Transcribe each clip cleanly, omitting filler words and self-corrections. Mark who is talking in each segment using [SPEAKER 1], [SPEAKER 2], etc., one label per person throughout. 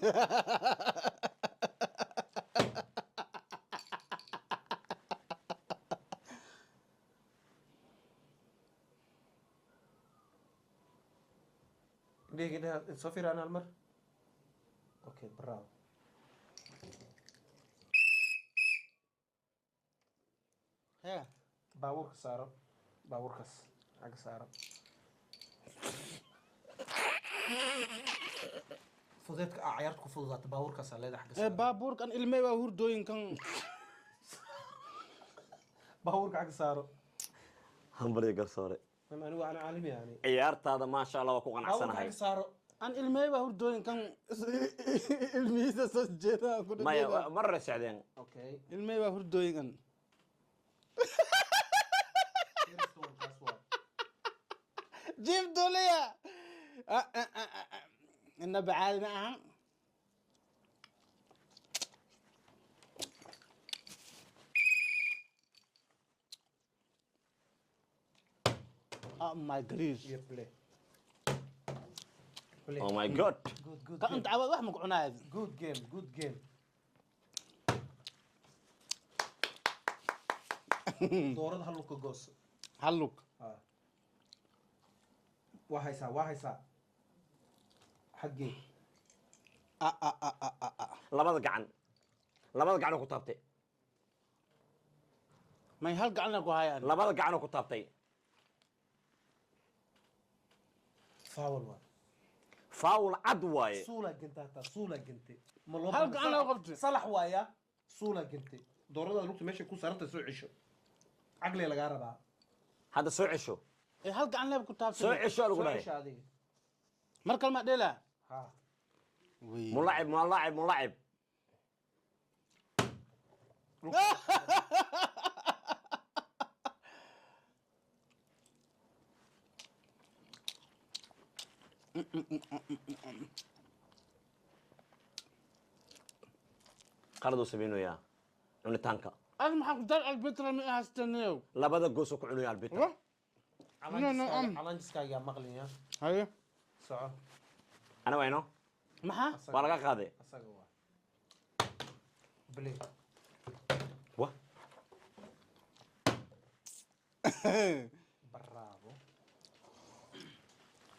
[SPEAKER 1] ليه كده صفر انا المر. اوكي برافو.
[SPEAKER 2] ها
[SPEAKER 1] باور سارة باور كس حق سارة فضيتك عيارتك فضات باور كس على حق سارة
[SPEAKER 2] بابور كان ilmay waa hurdooyin kan
[SPEAKER 1] باور حق سارة
[SPEAKER 3] همبري قرصوري
[SPEAKER 1] أنا عالمي يعني
[SPEAKER 3] عيارت هذا ما شاء الله وكون
[SPEAKER 1] باور
[SPEAKER 3] أحسن
[SPEAKER 1] حق
[SPEAKER 3] هاي
[SPEAKER 1] سارة
[SPEAKER 2] an ilmay waa hurdooyin kan ilmihiisa soo jeeda
[SPEAKER 3] ما مرة سعدين
[SPEAKER 1] اوكي
[SPEAKER 2] ilmay waa hurdooyin kan جيب دولية إنه بعاد معها ماي جريش
[SPEAKER 1] بلاي
[SPEAKER 3] أو ماي جود
[SPEAKER 1] جود
[SPEAKER 2] أنت عاوز واحد مقعنا هذا
[SPEAKER 1] جود جيم دورد هلوك جوس
[SPEAKER 2] هلوك
[SPEAKER 1] واحد حقي
[SPEAKER 3] لبض قعنو كتابتي
[SPEAKER 2] ما يهلق عنك وهاي أنا
[SPEAKER 3] لبض قعنو كتابتي فاول عدواي
[SPEAKER 1] صولة جنتها صولة جنتي
[SPEAKER 2] هلق عنك وقبتي
[SPEAKER 1] صلح وايا صولة جنتي دورد هلوك ماشي يكون صارت سوء عشو عقلي لقاربها
[SPEAKER 3] هذا سوء عشو
[SPEAKER 2] هلق عنك كتابتي
[SPEAKER 3] سوء عشو
[SPEAKER 1] سوء
[SPEAKER 3] الغناي
[SPEAKER 1] عشو هذه
[SPEAKER 2] مركل ما ديلا
[SPEAKER 1] ها
[SPEAKER 3] ملاعب قردو سبينو يا cunitaanka
[SPEAKER 2] أنا ما حقدر البتر من هستنيو
[SPEAKER 3] labada goos oo ku cunayo albita
[SPEAKER 1] calanjiskaaga maqli ya
[SPEAKER 2] هاي
[SPEAKER 1] soco
[SPEAKER 3] ana wayno
[SPEAKER 2] maxaa
[SPEAKER 3] waa laga qaaday
[SPEAKER 1] asaga waa blee
[SPEAKER 3] wa
[SPEAKER 1] bravo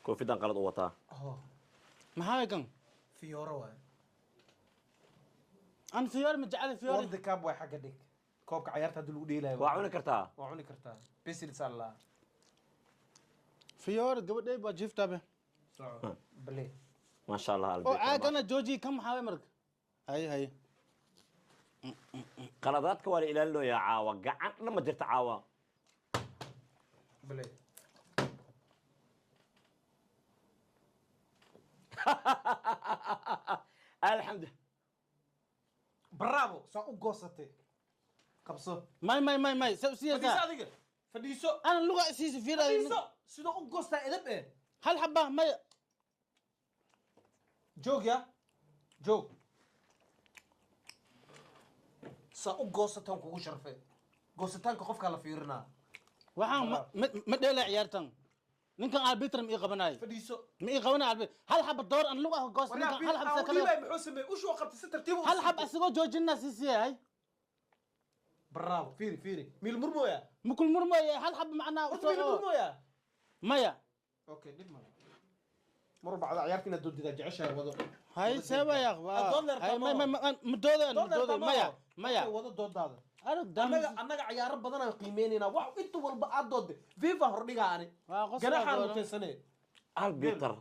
[SPEAKER 3] koofidan qalad u wataa
[SPEAKER 1] oh
[SPEAKER 2] maxaa kan
[SPEAKER 1] fiyooro waay
[SPEAKER 2] أنا فيور مجعل فيور
[SPEAKER 1] world cup way xagga dhig koobka ciyaarta hadii lagu dheelayo
[SPEAKER 3] waa cuni kartaa
[SPEAKER 1] waa cuni kartaa bisil sala
[SPEAKER 2] فيور قبل بجيف تابه
[SPEAKER 1] soco blee
[SPEAKER 3] ما شاء الله
[SPEAKER 2] أو عاد
[SPEAKER 3] albita
[SPEAKER 2] أنا جوجي كم حاوي مرق هاي
[SPEAKER 3] qaladaadka waa la ilaalinayaa caawa gacan lama jirta caawa
[SPEAKER 1] blee
[SPEAKER 3] alxamdu
[SPEAKER 1] bravo saa u goosatay qabso
[SPEAKER 2] ماي
[SPEAKER 1] fadhiiso
[SPEAKER 2] سياسة
[SPEAKER 1] adiga fadhiiso
[SPEAKER 2] أنا اللغة أساسي في
[SPEAKER 1] fadhiiso sidoo u goostaa edab
[SPEAKER 2] هل حبة ماي
[SPEAKER 1] joog ya joog saa u goosataan kugu sharfay goosataanka qofkaa la fiirinaa
[SPEAKER 2] waxaan ma dheela ciyaartan ninkan arbitr ma ii qabanayo
[SPEAKER 1] fadhiiso
[SPEAKER 2] ma ii qabanayo arbitr hal xaba door aan lugu ah goos ninkan hal xaba kale
[SPEAKER 1] muxuu sameeyey ushuu qabtay si tartiib
[SPEAKER 2] hal xaba asagoo joojina siisiyahay
[SPEAKER 1] bravo fiiri mil murmoya
[SPEAKER 2] mukul murmaya hal xaba macnaa u
[SPEAKER 1] mil murmoya
[SPEAKER 2] maya
[SPEAKER 1] okay dhib ma mar bacda ciyaartina doodida jeceshahay wado
[SPEAKER 2] hay saba ya hay mudooda maya
[SPEAKER 1] wado doodaada
[SPEAKER 2] arag dam
[SPEAKER 1] annaga ciyaaro badan aan qiimeynayna wax inta walba aad doodde fifa hordhiga ani
[SPEAKER 2] waa qosla
[SPEAKER 1] ganaxaan mutaysanee
[SPEAKER 3] albiter